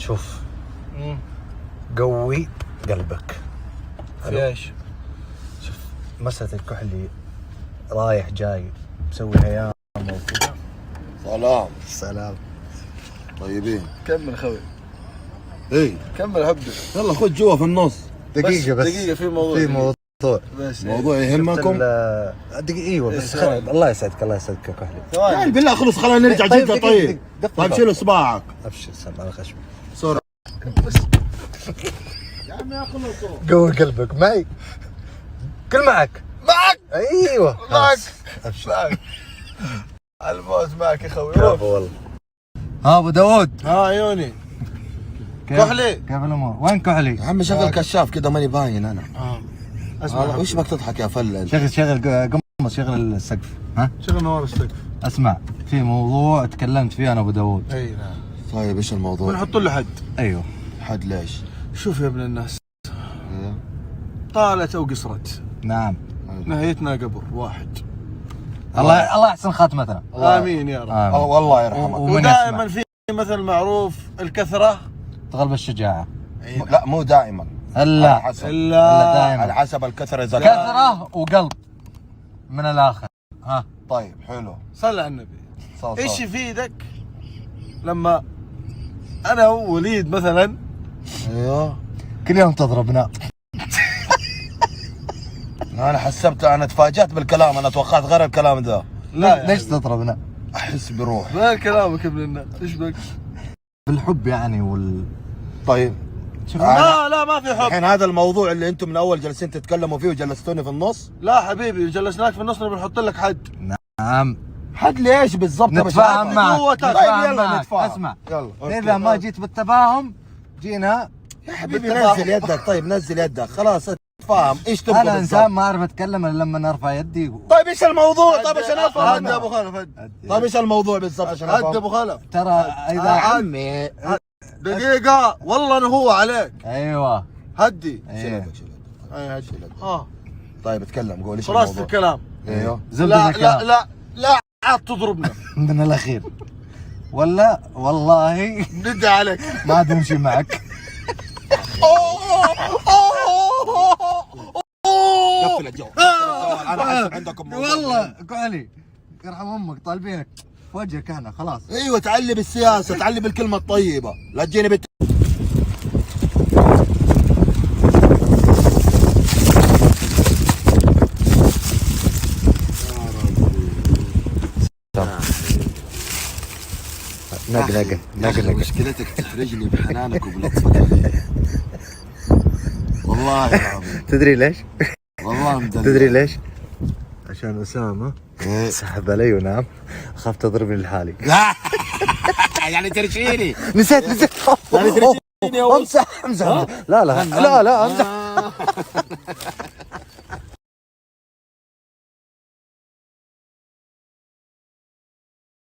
شوف قوي قلبك في ايش؟ شوف مسألة الكحلي رايح جاي مسوي هيام وكذا. سلام طيبين. كمل خوي. ايه كمل هبل. يلا خد جوا في النص. دقيقة بس دقيقة في موضوع. في موضوع بس موضوع يهمكم. دقيقة ايوه بس الله يسعدك الله يسعدك يا كحلي. يعني بالله خلص خلينا نرجع جدة. طيب طيب شيل اصبعك. ابشر سلام على خشمي. صورة يا عم يا خلصوا. قوي قلبك معي. كل معك ايوه معك ابشر. معك الموت معك يا خوي. برافو والله. ها ابو داوود. ها عيوني. كحلي. كيف الامور؟ وين كحلي؟ يا عم شغل كشاف كذا ماني باين انا. اسمع وش بك تضحك يا فلل؟ شغل قمص شغل السقف. ها شغل نوار السقف. اسمع في موضوع تكلمت فيه انا ابو داوود. اي نعم. طيب ايش الموضوع؟ بنحط له حد. ايوه حد ليش؟ شوف يا ابن الناس، طالت او قصرت نعم. نهايتنا قبر واحد. الله يحسن خاتمتنا. امين يا رب. آمين. والله يرحمك. ومن ودائما يسمع في مثل معروف، الكثرة تغلب الشجاعة. لا مو دائما. الا على حسب. إلا دائما. على حسب الكثرة اذا كثرة وقلب من الاخر. ها طيب حلو. صل على النبي. صل. ايش يفيدك لما انا ووليد مثلا ايوه كل يوم تضربنا. انا حسبت، انا تفاجأت بالكلام، انا توقعت غير الكلام ده. لا ليش تضربنا؟ احس بروح. ما كلامك يا ابن الناس، ايش بك؟ بالحب يعني طيب شوف لا ما في حب. الحين هذا الموضوع اللي انتم من اول جالسين تتكلموا فيه وجلستوني في النص. لا حبيبي، جلسناك في النص بنحط لك حد. نعم حد ليش بالضبط؟ نتفاهم معك. قوتك. طيب يلا معك. نتفاهم. اسمع يلا اذا ما جيت بالتفاهم جينا يا حبيبي نزل يدك. طيب نزل يدك خلاص تفاهم ايش تبغى انا انسان بالضبط. ما اعرف اتكلم الا لما ارفع يدي. طيب ايش الموضوع؟ طيب عشان هد افهم ابو خالف هد. طيب ايش الموضوع بالضبط عشان هد افهم؟ ابو خالف. ترى اذا عمي دقيقة والله انا هو عليك. ايوه هدي. شيل ايه. يدك شيل يدك. اي هدي. شيل يدك. اه طيب اتكلم قول ايش خلاص الموضوع؟ الكلام. ايوه زبدة لا الكلام. لا لا لا عاد تضربنا. من الاخير ولا والله ندعي عليك. ما عاد نمشي معك. قفل الجو. انا حاسب عندكم موضوع. والله كحلي يرحم امك طالبينك في وجهك احنا خلاص. ايوه تعلي بالسياسه، تعلي بالكلمه الطيبه، لا تجيني نق مشكلتك تحرجني بحنانك وبلطفتك. والله العظيم. تدري ليش؟ والله مدلل. تدري ليش؟ عشان اسامه سحب علي ونام، خاف تضربني لحالي. يعني ترشيني. نسيت يعني ترشيني امزح لا امزح.